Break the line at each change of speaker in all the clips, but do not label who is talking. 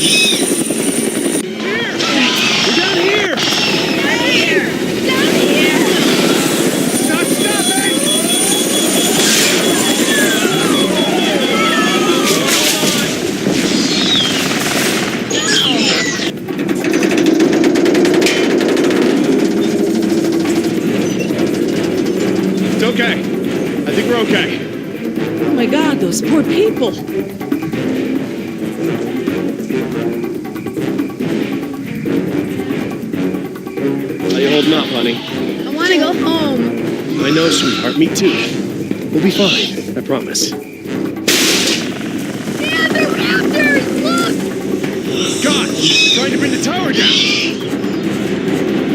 We're down here!
Down here! Down here!
Not stopping! It's okay. I think we're okay.
Oh my God, those poor people.
How you holding up, honey?
I want to go home.
I know, sweetheart. Me too. We'll be fine. I promise.
Dad, they're raptors! Look!
God! Trying to bring the tower down!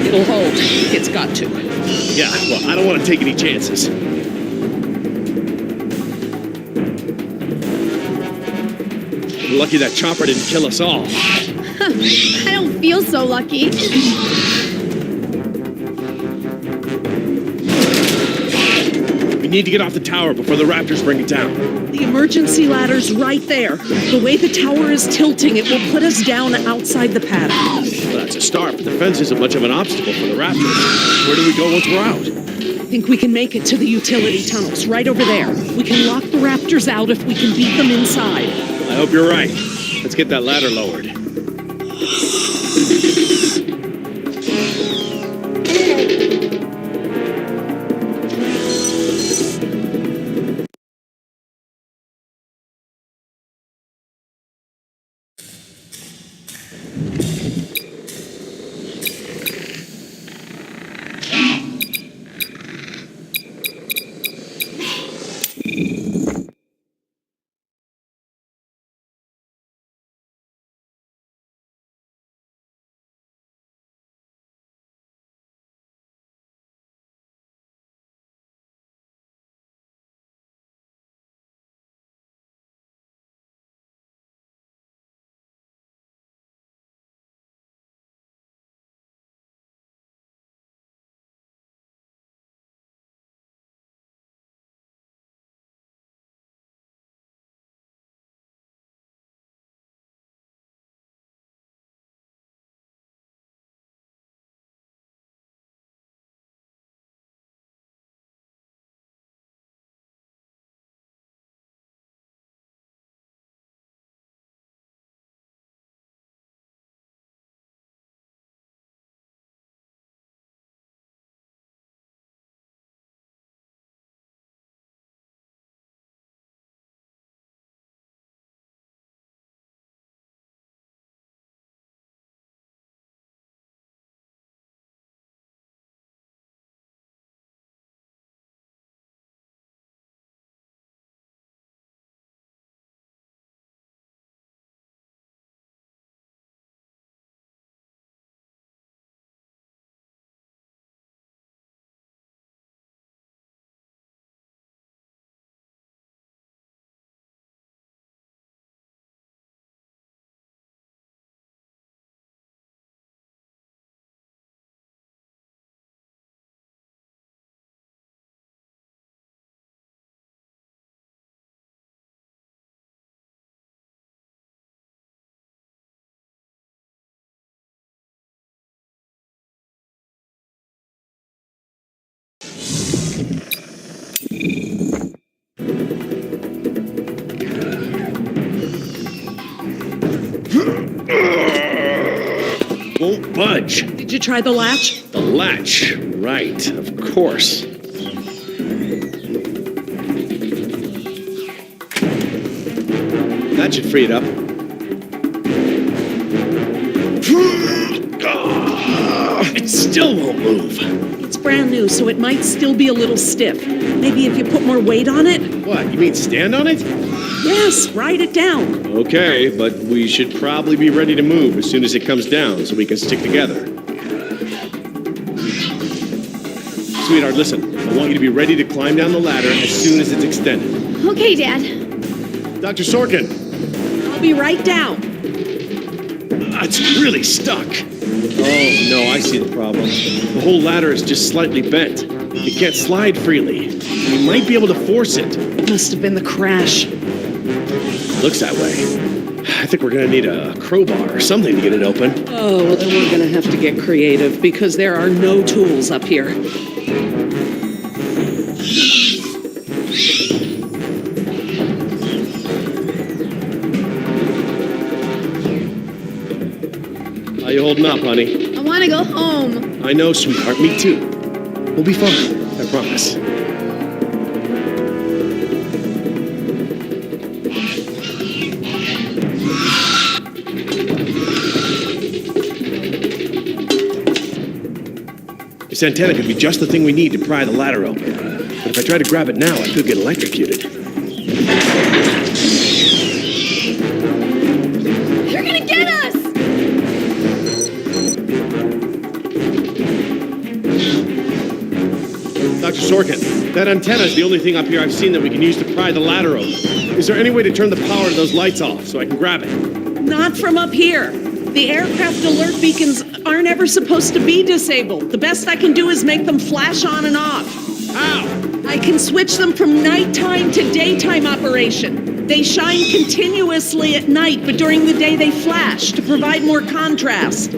It'll hold. It's got to.
Yeah, well, I don't want to take any chances. We're lucky that chopper didn't kill us all.
I don't feel so lucky.
We need to get off the tower before the raptors bring it down.
The emergency ladder's right there. The way the tower is tilting, it will put us down outside the paddock.
Well, that's a start, but the fence isn't much of an obstacle for the raptors. Where do we go once we're out?
I think we can make it to the utility tunnels, right over there. We can lock the raptors out if we can beat them inside.
I hope you're right. Let's get that ladder lowered. Won't budge.
Did you try the latch?
The latch. Right, of course. That should free it up. It still won't move.
It's brand new, so it might still be a little stiff. Maybe if you put more weight on it?
What, you mean stand on it?
Yes, write it down.
Okay, but we should probably be ready to move as soon as it comes down so we can stick together. Sweetheart, listen. I want you to be ready to climb down the ladder as soon as it's extended.
Okay, Dad.
Dr. Sorkin!
I'll be right down.
It's really stuck. Oh, no, I see the problem. The whole ladder is just slightly bent. It can't slide freely. We might be able to force it.
Must have been the crash.
Looks that way. I think we're gonna need a crowbar or something to get it open.
Oh, well, then we're gonna have to get creative because there are no tools up here.
How you holding up, honey?
I want to go home.
I know, sweetheart. Me too. We'll be fine. I promise. This antenna could be just the thing we need to pry the ladder open. But if I try to grab it now, I could get electrocuted.
They're gonna get us!
Dr. Sorkin, that antenna is the only thing up here I've seen that we can use to pry the ladder open. Is there any way to turn the power to those lights off so I can grab it?
Not from up here. The aircraft alert beacons aren't ever supposed to be disabled. The best I can do is make them flash on and off.
How?
I can switch them from nighttime to daytime operation. They shine continuously at night, but during the day they flash to provide more contrast.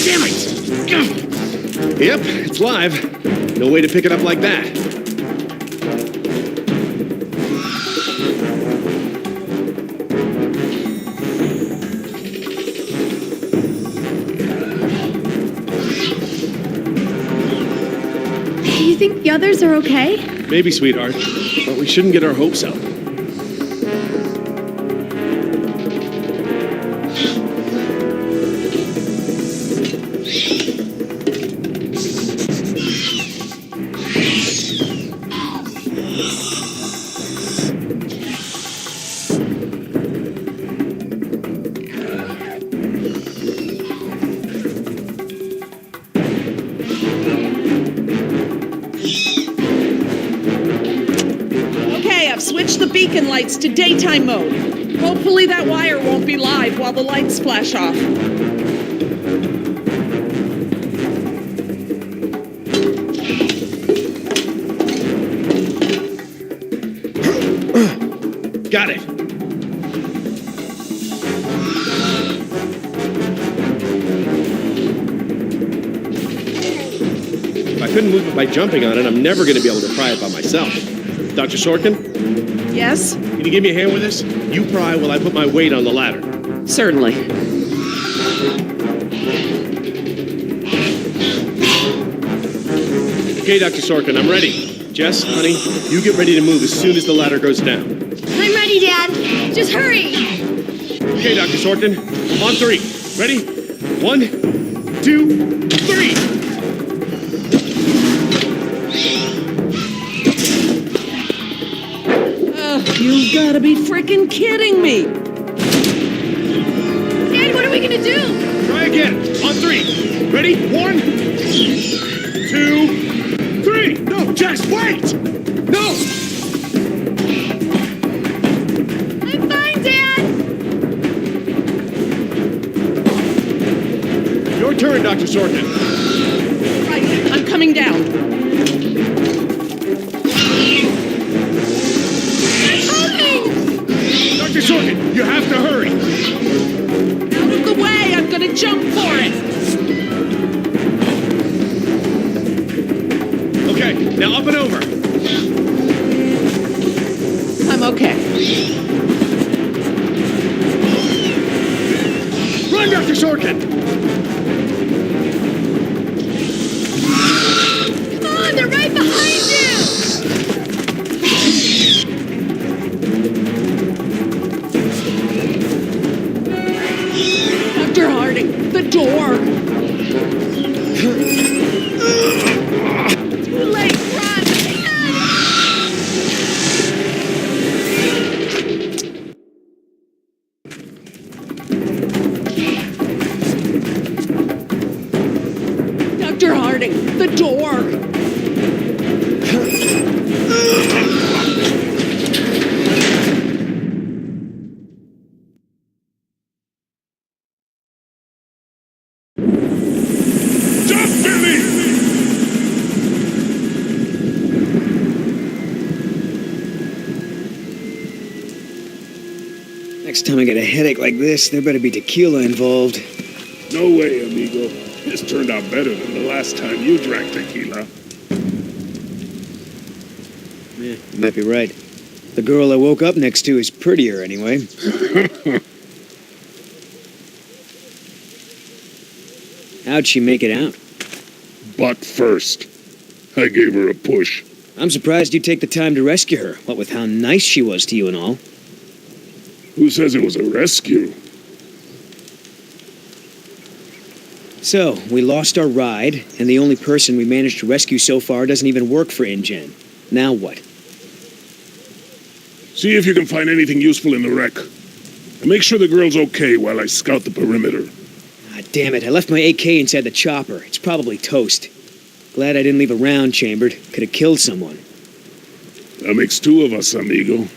Damn it! Yep, it's live. No way to pick it up like that.
Do you think the others are okay?
Maybe, sweetheart, but we shouldn't get our hopes up.
Switch the beacon lights to daytime mode. Hopefully that wire won't be live while the lights flash off.
Got it. If I couldn't move it by jumping on it, I'm never going to be able to pry it by myself. Dr. Sorkin?
Yes?
Can you give me a hand with this? You pry while I put my weight on the ladder.
Certainly.
Okay, Dr. Sorkin, I'm ready. Jess, honey, you get ready to move as soon as the ladder goes down.
I'm ready, Dad. Just hurry.
Okay, Dr. Sorkin, on three. Ready? 1, 2, 3.
You've got to be freaking kidding me!
Dad, what are we gonna do?
Try again. On 3. Ready? 1, 2, 3. No, Jess, wait! No!
I'm fine, Dad.
Your turn, Dr. Sorkin.
Right, I'm coming down.
Dr. Sorkin, you have to hurry.
Out of the way, I'm gonna jump for it.
Okay, now up and over.
I'm okay.
Run, Dr. Sorkin!
Come on, they're right behind you.
Dr. Harding, the door. Too late, run! Dr. Harding, the door.
Next time I get a headache like this, there better be tequila involved.
No way, amigo. This turned out better than the last time you drank tequila.
Yeah, you might be right. The girl I woke up next to is prettier anyway. How'd she make it out?
Butt first. I gave her a push.
I'm surprised you take the time to rescue her, what with how nice she was to you and all.
Who says it was a rescue?
So, we lost our ride, and the only person we managed to rescue so far doesn't even work for InGen. Now what?
See if you can find anything useful in the wreck. And make sure the girl's okay while I scout the perimeter.
Ah, damn it, I left my AK inside the chopper. It's probably toast. Glad I didn't leave a round chambered. Could have killed someone.
That makes two of us, amigo.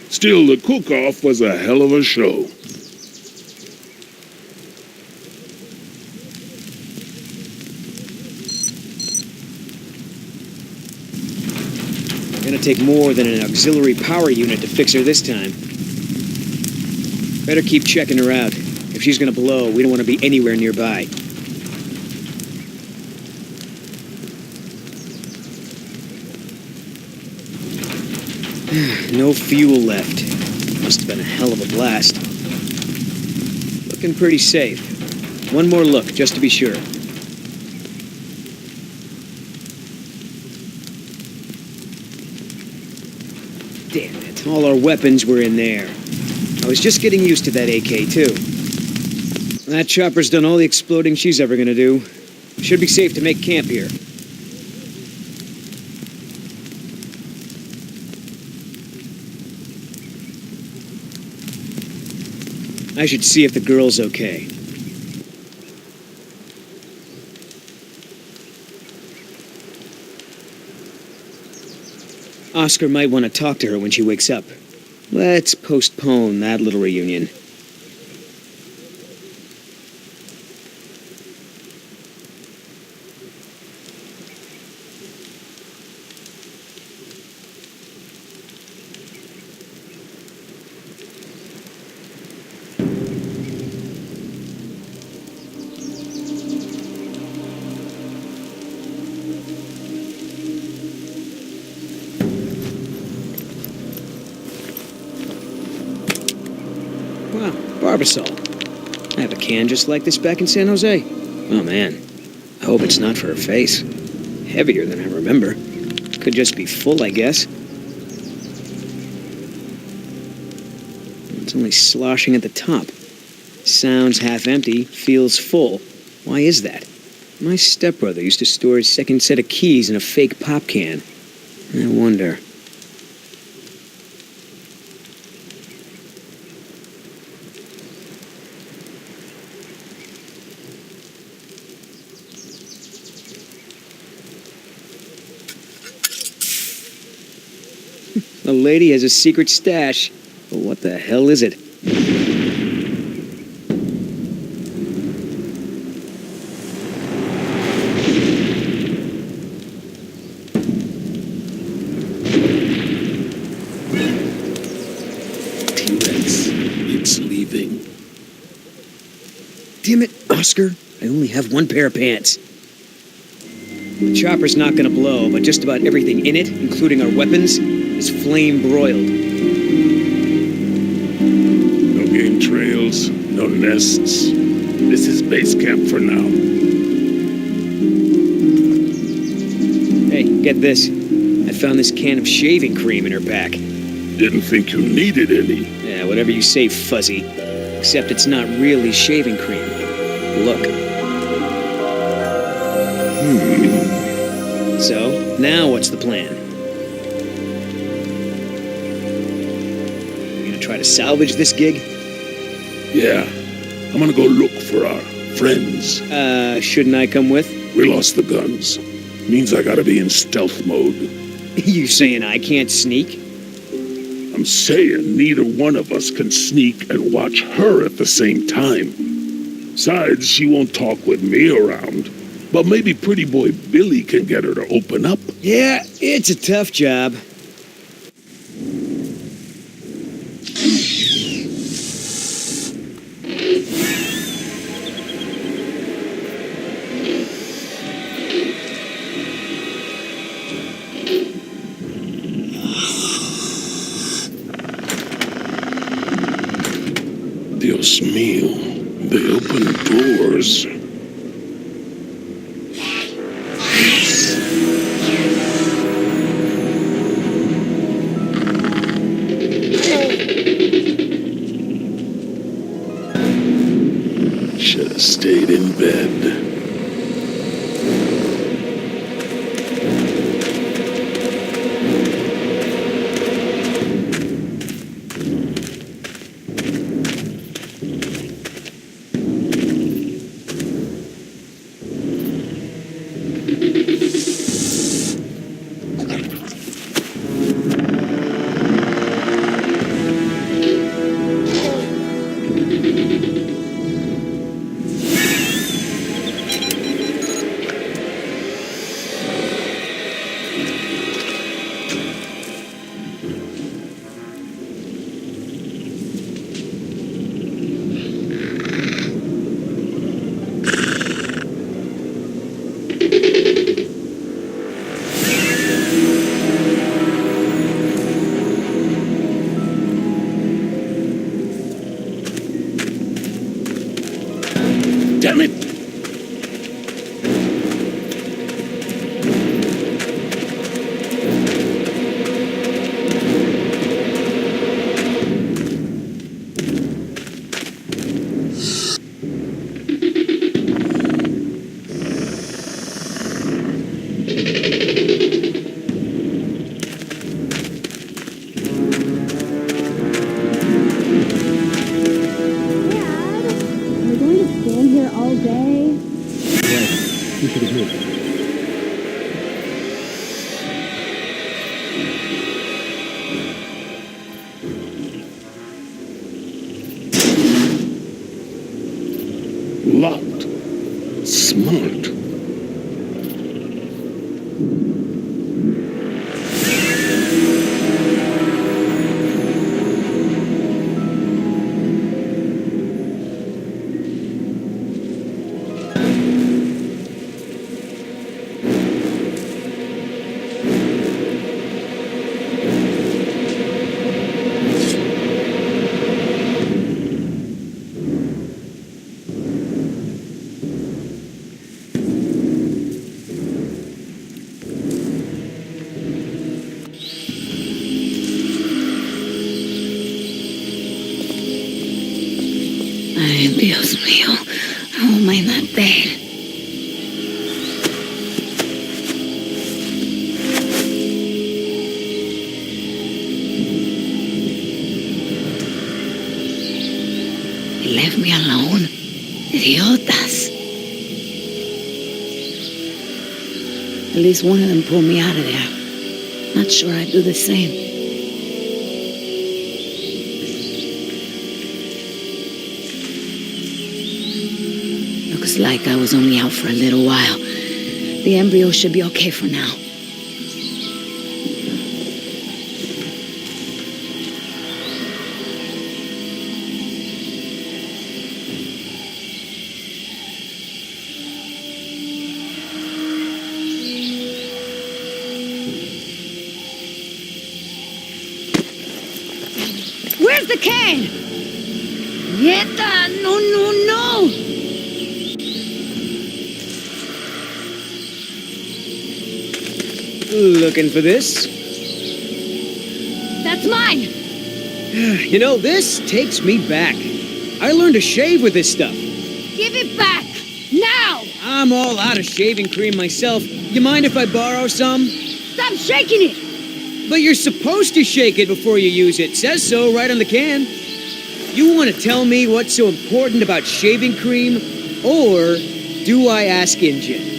Still, the cook-off was a hell of a show.
Gonna take more than an auxiliary power unit to fix her this time. Better keep checking her out. If she's gonna blow, we don't want to be anywhere nearby. No fuel left. Must have been a hell of a blast. Looking pretty safe. One more look, just to be sure. Damn it, all our weapons were in there. I was just getting used to that AK, too. That chopper's done all the exploding she's ever gonna do. Should be safe to make camp here. I should see if the girl's okay. Oscar might want to talk to her when she wakes up. Let's postpone that little reunion. Wow, Barbasol. I have a can just like this back in San Jose. Oh man, I hope it's not for her face. Heavier than I remember. Could just be full, I guess. It's only sloshing at the top. Sounds half empty, feels full. Why is that? My stepbrother used to store his second set of keys in a fake pop can. I wonder. The lady has a secret stash. But what the hell is it?
T-Rex, it's leaving.
Damn it, Oscar. I only have one pair of pants. The chopper's not gonna blow, but just about everything in it, including our weapons, is flame broiled.
No game trails, no nests. This is base camp for now.
Hey, get this. I found this can of shaving cream in her pack.
Didn't think you needed any.
Yeah, whatever you say, Fuzzy. Except it's not really shaving cream. Look. So, now what's the plan? You gonna try to salvage this gig?
Yeah, I'm gonna go look for our friends.
Shouldn't I come with?
We lost the guns. Means I gotta be in stealth mode.
You saying I can't sneak?
I'm saying neither one of us can sneak and watch her at the same time. Besides, she won't talk with me around. But maybe pretty boy Billy can get her to open up.
Yeah, it's a tough job.
Dios mío, they open doors. Should have stayed in bed. Damn it!
We're going to stand here all day.
We should have moved.
Locked. Smart.
Ay, Dios mío, how am I not dead? They left me alone. Idiotas. At least one of them pulled me out of there. Not sure I'd do the same. Looks like I was only out for a little while. The embryo should be okay for now.
Where's the can? Nieta, no, no, no!
Looking for this?
That's mine!
You know, this takes me back. I learned to shave with this stuff.
Give it back! Now!
I'm all out of shaving cream myself. You mind if I borrow some?
Stop shaking it!
But you're supposed to shake it before you use it. Says so right on the can. You want to tell me what's so important about shaving cream? Or do I ask Injun?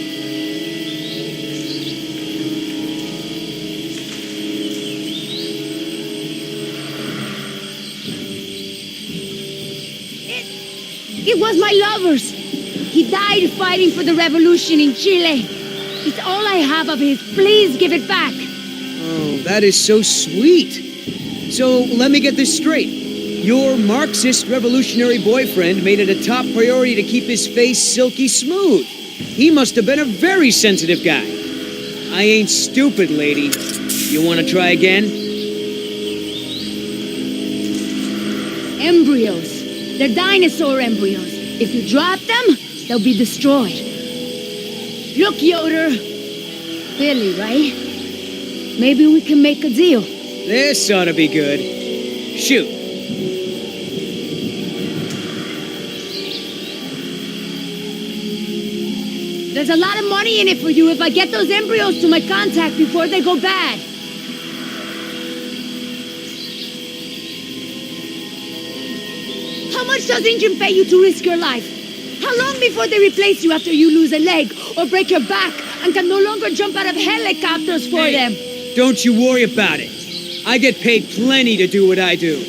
It was my lover's. He died fighting for the revolution in Chile. It's all I have of his. Please give it back.
Oh, that is so sweet. So let me get this straight. Your Marxist revolutionary boyfriend made it a top priority to keep his face silky smooth. He must have been a very sensitive guy. I ain't stupid, lady. You want to try again?
Embryos. They're dinosaur embryos. If you drop them, they'll be destroyed. Look, Yoder. Billy, right? Maybe we can make a deal.
This ought to be good. Shoot.
There's a lot of money in it for you if I get those embryos to my contact before they go bad. How much does Injun pay you to risk your life? How long before they replace you after you lose a leg or break your back and can no longer jump out of helicopters for them?
Don't you worry about it. I get paid plenty to do what I do.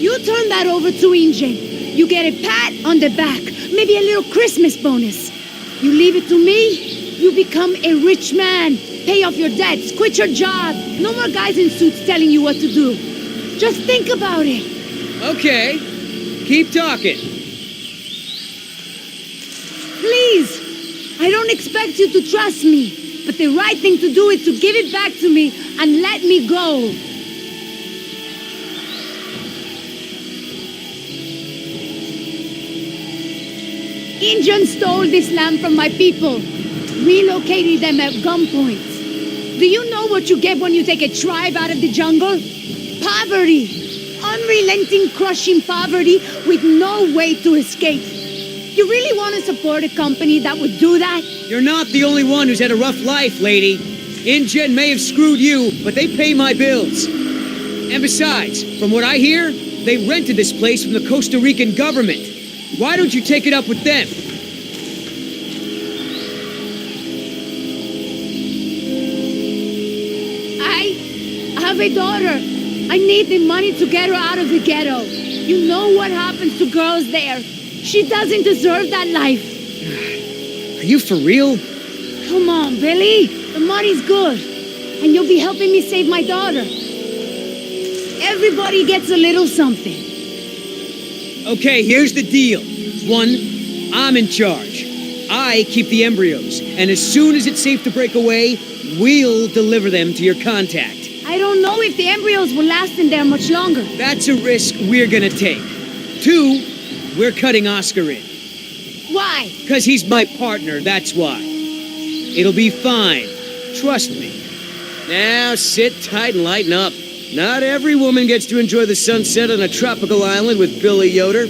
You turn that over to Injun. You get a pat on the back, maybe a little Christmas bonus. You leave it to me, you become a rich man. Pay off your debts, quit your job. No more guys in suits telling you what to do. Just think about it.
Okay. Keep talking.
Please. I don't expect you to trust me, but the right thing to do is to give it back to me and let me go. Injun stole this land from my people, relocated them at gunpoint. Do you know what you get when you take a tribe out of the jungle? Poverty. Unrelenting, crushing poverty with no way to escape. You really want to support a company that would do that?
You're not the only one who's had a rough life, lady. InGen may have screwed you, but they pay my bills. And besides, from what I hear, they rented this place from the Costa Rican government. Why don't you take it up with them?
I have a daughter. I need the money to get her out of the ghetto. You know what happens to girls there. She doesn't deserve that life.
Are you for real?
Come on, Billy. The money's good. And you'll be helping me save my daughter. Everybody gets a little something.
Okay, here's the deal. 1, I'm in charge. I keep the embryos, and as soon as it's safe to break away, we'll deliver them to your contact.
I don't know if the embryos will last in there much longer.
That's a risk we're gonna take. 2, we're cutting Oscar in.
Why?
'Cause he's my partner, that's why. It'll be fine. Trust me. Now sit tight and lighten up. Not every woman gets to enjoy the sunset on a tropical island with Billy Yoder.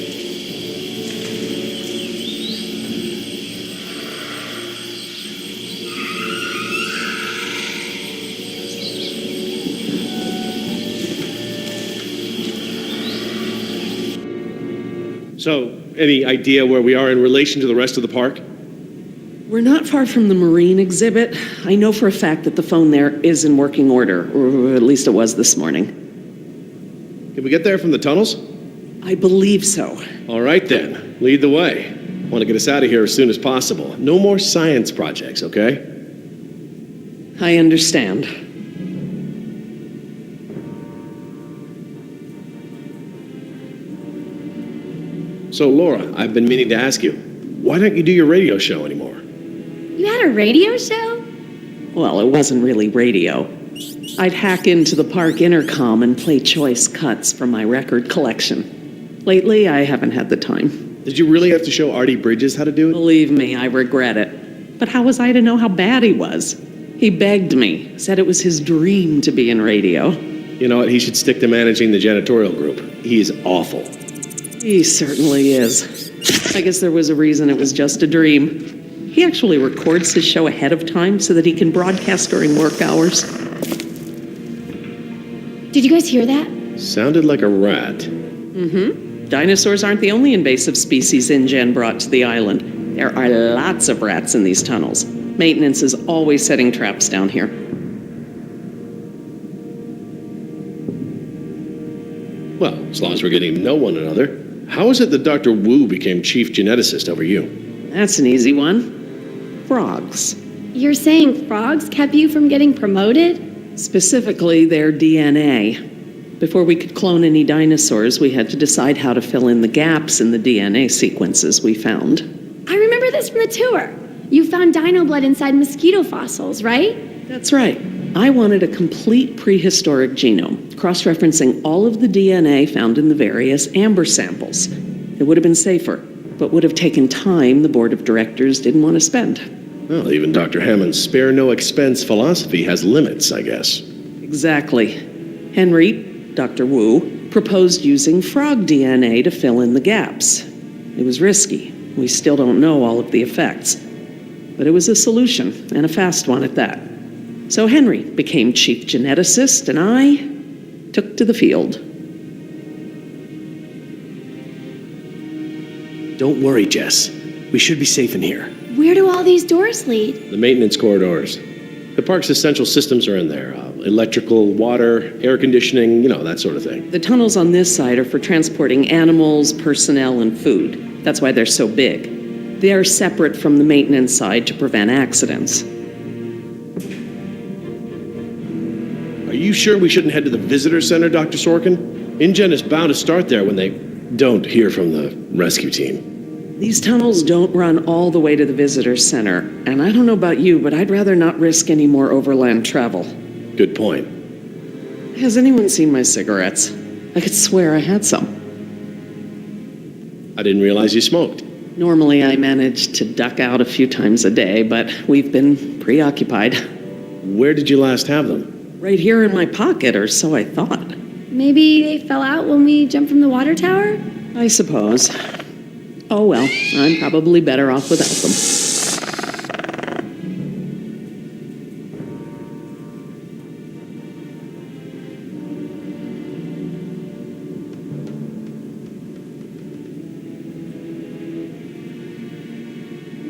So, any idea where we are in relation to the rest of the park?
We're not far from the marine exhibit. I know for a fact that the phone there is in working order, or at least it was this morning.
Can we get there from the tunnels?
I believe so.
All right then, lead the way. Want to get us out of here as soon as possible. No more science projects, okay?
I understand.
So, Laura, I've been meaning to ask you, why don't you do your radio show anymore?
You had a radio show?
Well, it wasn't really radio. I'd hack into the park intercom and play choice cuts from my record collection. Lately, I haven't had the time.
Did you really have to show Artie Bridges how to do it?
Believe me, I regret it. But how was I to know how bad he was? He begged me, said it was his dream to be in radio.
You know what, he should stick to managing the janitorial group. He is awful.
He certainly is. I guess there was a reason it was just a dream. He actually records his show ahead of time so that he can broadcast during work hours.
Did you guys hear that?
Sounded like a rat.
Mm-hmm. Dinosaurs aren't the only invasive species InGen brought to the island. There are lots of rats in these tunnels. Maintenance is always setting traps down here.
Well, as long as we're getting to know one another. How is it that Dr. Wu became chief geneticist over you?
That's an easy one. Frogs.
You're saying frogs kept you from getting promoted?
Specifically, their DNA. Before we could clone any dinosaurs, we had to decide how to fill in the gaps in the DNA sequences we found.
I remember this from the tour. You found dino blood inside mosquito fossils, right?
That's right. I wanted a complete prehistoric genome, cross-referencing all of the DNA found in the various amber samples. It would have been safer, but would have taken time the board of directors didn't want to spend.
Well, even Dr. Hammond's spare no expense philosophy has limits, I guess.
Exactly. Henry, Dr. Wu, proposed using frog DNA to fill in the gaps. It was risky. We still don't know all of the effects. But it was a solution, and a fast one at that. So Henry became chief geneticist, and I took to the field.
Don't worry, Jess. We should be safe in here.
Where do all these doors lead?
The maintenance corridors. The park's essential systems are in there. Electrical, water, air conditioning, that sort of thing.
The tunnels on this side are for transporting animals, personnel, and food. That's why they're so big. They are separate from the maintenance side to prevent accidents.
Are you sure we shouldn't head to the visitor center, Dr. Sorkin? InGen is bound to start there when they don't hear from the rescue team.
These tunnels don't run all the way to the visitor center, and I don't know about you, but I'd rather not risk any more overland travel.
Good point.
Has anyone seen my cigarettes? I could swear I had some.
I didn't realize you smoked.
Normally I manage to duck out a few times a day, but we've been preoccupied.
Where did you last have them?
Right here in my pocket, or so I thought.
Maybe they fell out when we jumped from the water tower?
I suppose. Oh well, I'm probably better off without them.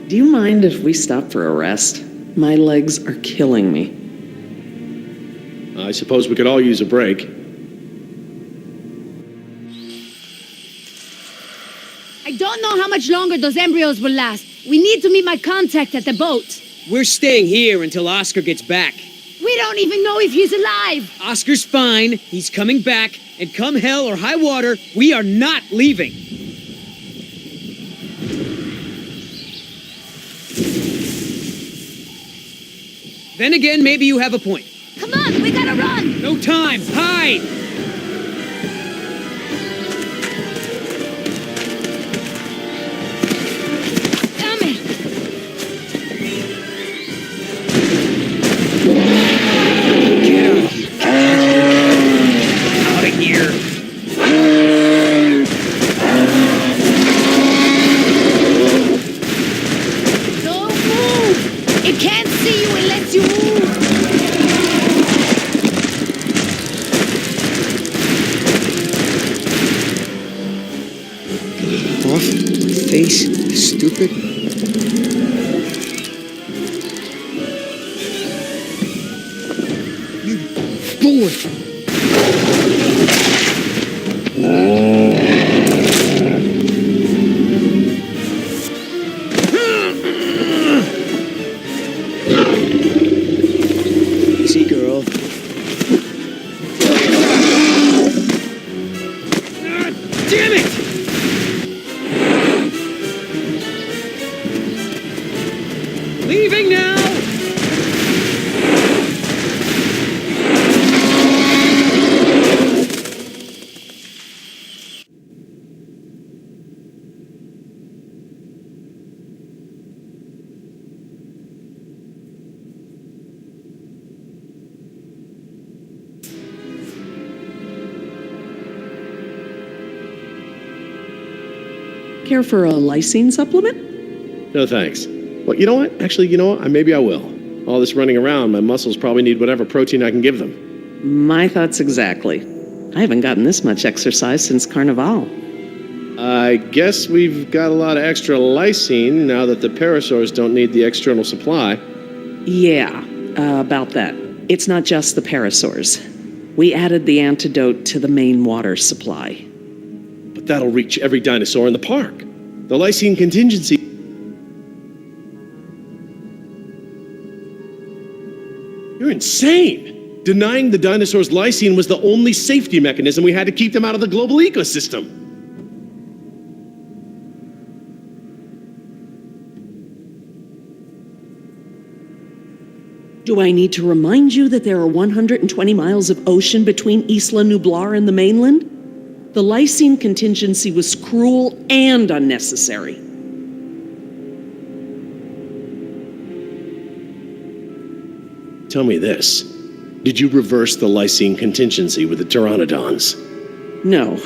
Do you mind if we stop for a rest? My legs are killing me.
I suppose we could all use a break.
I don't know how much longer those embryos will last. We need to meet my contact at the boat.
We're staying here until Oscar gets back.
We don't even know if he's alive.
Oscar's fine. He's coming back. And come hell or high water, we are not leaving. Then again, maybe you have a point.
Come on, we gotta run.
No time. Hide!
Damn it.
Out of here.
Don't move. It can't see you unless you move.
Off my face, stupid. You boy. Easy, girl. Damn it! Leaving now!
Care for a lysine supplement?
No thanks. Well, you know what? Actually, maybe I will. All this running around, my muscles probably need whatever protein I can give them.
My thoughts exactly. I haven't gotten this much exercise since Carnival.
I guess we've got a lot of extra lysine now that the parasaurs don't need the external supply.
Yeah, about that. It's not just the parasaurs. We added the antidote to the main water supply.
But that'll reach every dinosaur in the park. The lysine contingency... You're insane! Denying the dinosaurs lysine was the only safety mechanism we had to keep them out of the global ecosystem.
Do I need to remind you that there are 120 miles of ocean between Isla Nublar and the mainland? The lysine contingency was cruel and unnecessary.
Tell me this. Did you reverse the lysine contingency with the pteranodons?
No.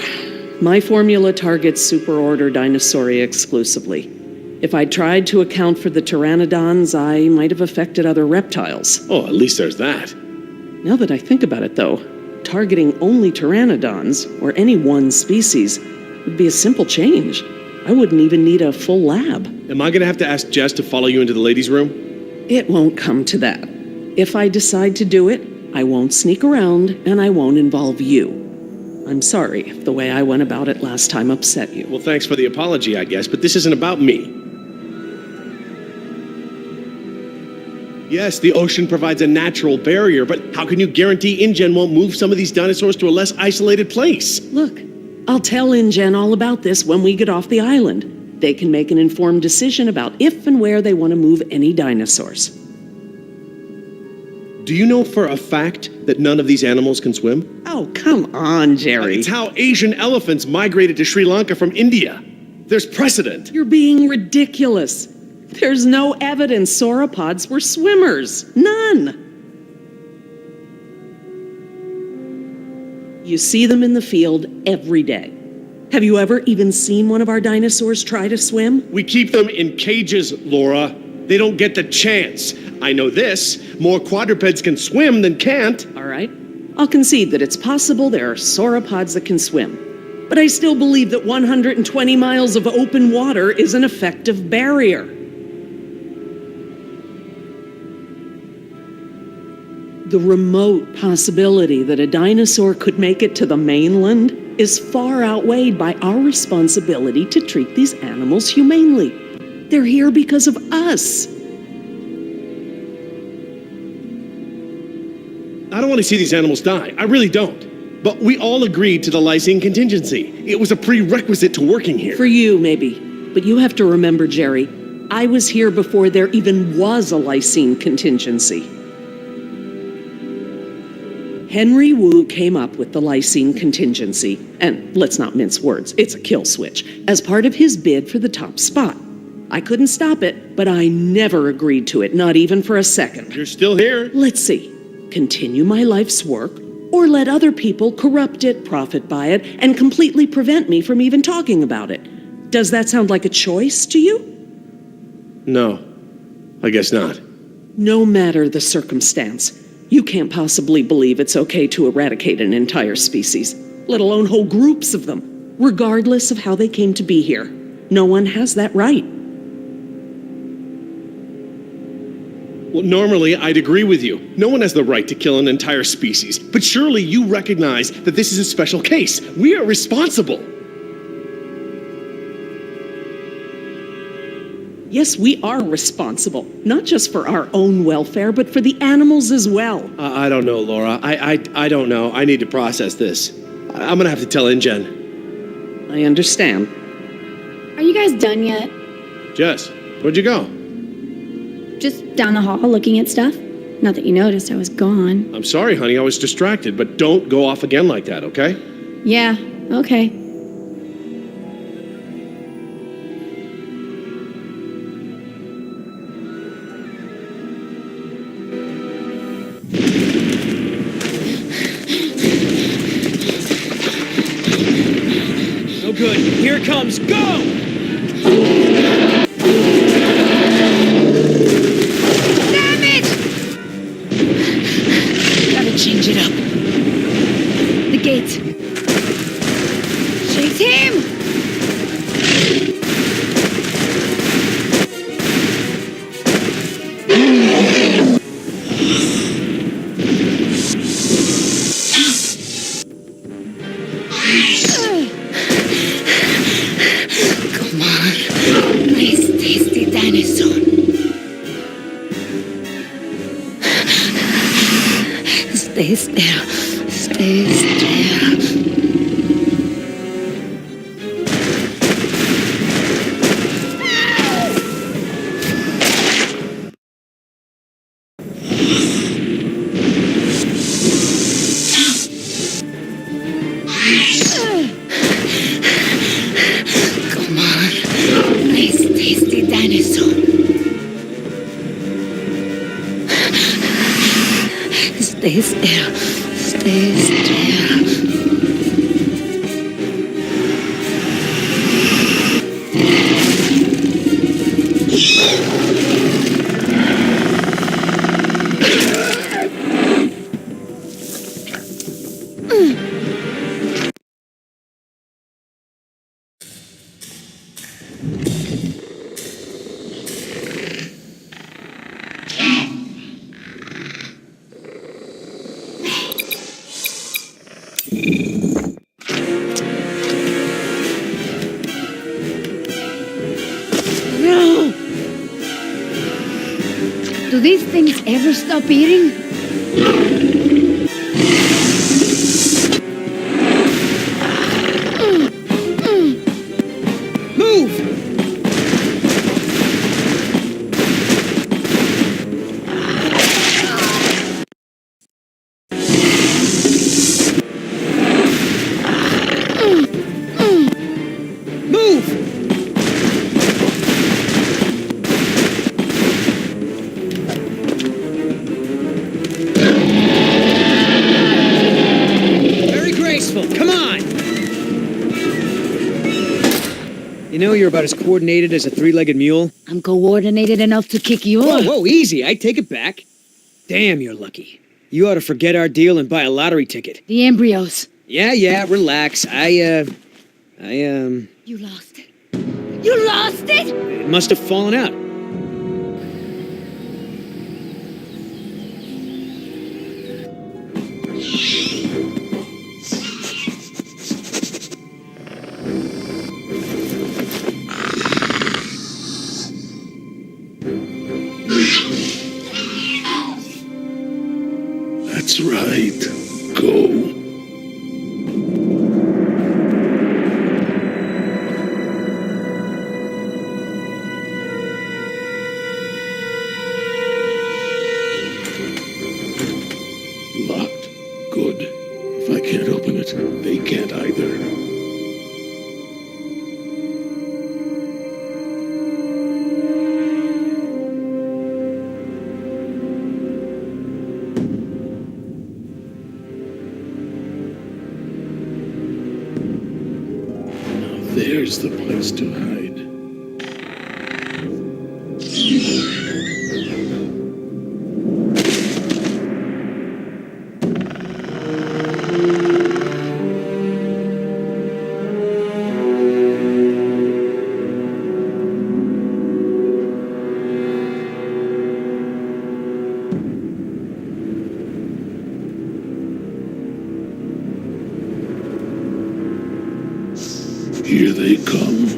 My formula targets superorder Dinosauria exclusively. If I'd tried to account for the pteranodons, I might have affected other reptiles.
Oh, at least there's that.
Now that I think about it, though, targeting only pteranodons, or any one species, would be a simple change. I wouldn't even need a full lab.
Am I gonna have to ask Jess to follow you into the ladies' room?
It won't come to that. If I decide to do it, I won't sneak around, and I won't involve you. I'm sorry if the way I went about it last time upset you.
Well, thanks for the apology, I guess, but this isn't about me. Yes, the ocean provides a natural barrier, but how can you guarantee InGen won't move some of these dinosaurs to a less isolated place?
Look, I'll tell InGen all about this when we get off the island. They can make an informed decision about if and where they want to move any dinosaurs.
Do you know for a fact that none of these animals can swim?
Oh, come on, Jerry.
It's how Asian elephants migrated to Sri Lanka from India. There's precedent.
You're being ridiculous. There's no evidence sauropods were swimmers. None. You see them in the field every day. Have you ever even seen one of our dinosaurs try to swim?
We keep them in cages, Laura. They don't get the chance. I know this. More quadrupeds can swim than can't.
All right. I'll concede that it's possible there are sauropods that can swim. But I still believe that 120 miles of open water is an effective barrier. The remote possibility that a dinosaur could make it to the mainland is far outweighed by our responsibility to treat these animals humanely. They're here because of us.
I don't want to see these animals die. I really don't. But we all agreed to the lysine contingency. It was a prerequisite to working here.
For you, maybe. But you have to remember, Jerry, I was here before there even was a lysine contingency. Henry Wu came up with the lysine contingency, and let's not mince words, it's a kill switch, as part of his bid for the top spot. I couldn't stop it, but I never agreed to it, not even for a second.
You're still here.
Let's see. Continue my life's work, or let other people corrupt it, profit by it, and completely prevent me from even talking about it. Does that sound like a choice to you?
No, I guess not.
No matter the circumstance, you can't possibly believe it's okay to eradicate an entire species, let alone whole groups of them, regardless of how they came to be here. No one has that right.
Well, normally I'd agree with you. No one has the right to kill an entire species. But surely you recognize that this is a special case. We are responsible.
Yes, we are responsible, not just for our own welfare, but for the animals as well.
I don't know, Laura. I don't know. I need to process this. I'm gonna have to tell InGen.
I understand.
Are you guys done yet?
Jess, where'd you go?
Just down the hall looking at stuff? Not that you noticed I was gone.
I'm sorry, honey. I was distracted, but don't go off again like that, okay?
Yeah, okay.
No good. Here it comes. Go!
Change it up.
The gate. Chase him!
still. Stay still. Come on. Nice, tasty dinosaur. Stay still. Stay still.
No! Do these things ever stop eating?
Move! Move! Very graceful. Come on! You know you're about as coordinated as a three-legged mule.
I'm coordinated enough to kick you
Whoa,
off.
whoa, easy. I take it back. Damn, you're lucky. You ought to forget our deal and buy a lottery ticket.
The embryos.
Yeah, relax.
You lost it. You lost it?
It must have fallen out.
That's right. Go. Locked. Good. If I can't open it, they can't either. Now there's the place to hide. Here they come.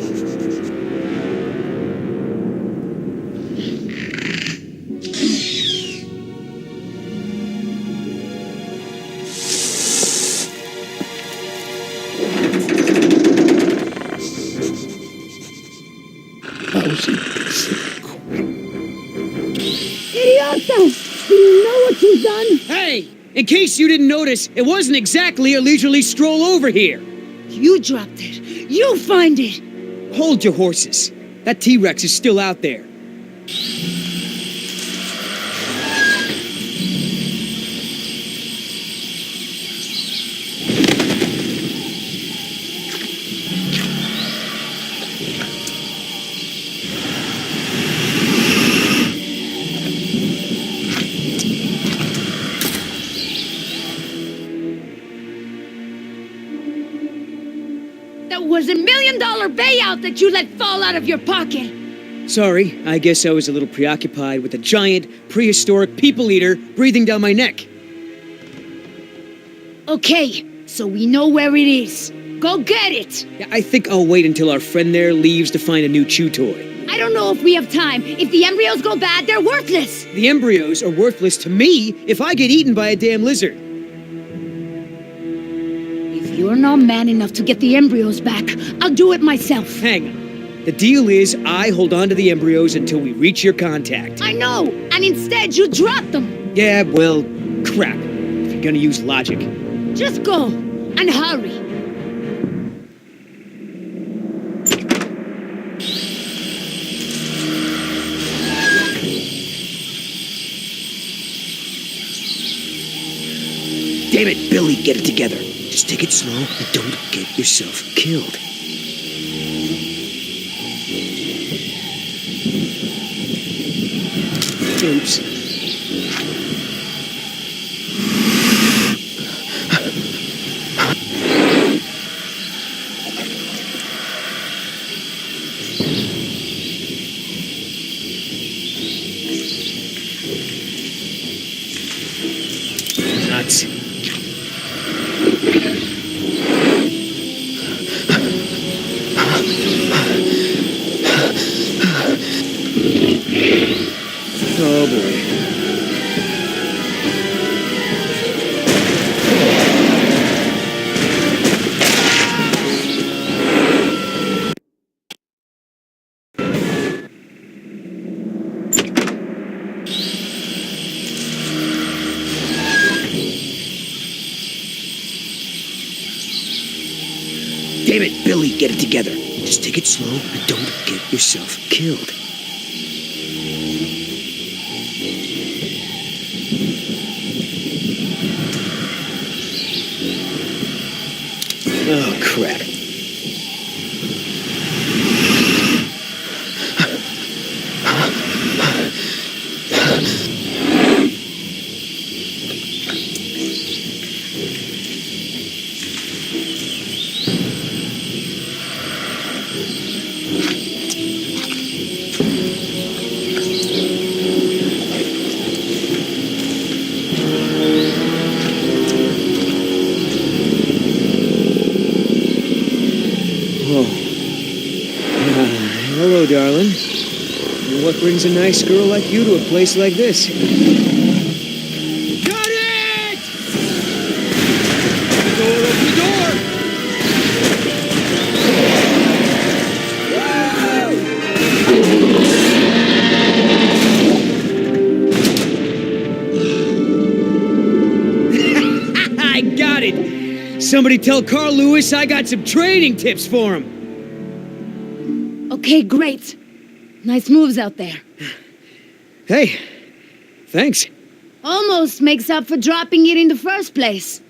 Lousy sick.
Idiota! Do you know what you've done?
Hey! In case you didn't notice, it wasn't exactly a leisurely stroll over here.
You dropped it. You find it.
Hold your horses. That T-Rex is still out there.
That was $1 million payout that you let fall out of your pocket.
Sorry, I guess I was a little preoccupied with a giant, prehistoric people eater breathing down my neck.
Okay, so we know where it is. Go get it.
Yeah, I think I'll wait until our friend there leaves to find a new chew toy.
I don't know if we have time. If the embryos go bad, they're worthless.
The embryos are worthless to me if I get eaten by a damn lizard.
You're not man enough to get the embryos back. I'll do it myself.
Hang on. The deal is I hold on to the embryos until we reach your contact.
I know, and instead you drop them.
Yeah, well, crap. If you're gonna use logic.
Just go, and hurry.
Damn it, Billy, get it together. Just take it slow and don't get yourself killed. Oops. Nuts. Oh boy. Damn it, Billy, get it together. Just take it slow and don't get yourself killed. Oh, crap. Hello, darling. What brings a nice girl like you to a place like this? Got it! Open the door! I got it! Somebody tell Carl Lewis I got some training tips for him.
Okay, great. Nice moves out there.
Hey, thanks.
Almost makes up for dropping it in the first place.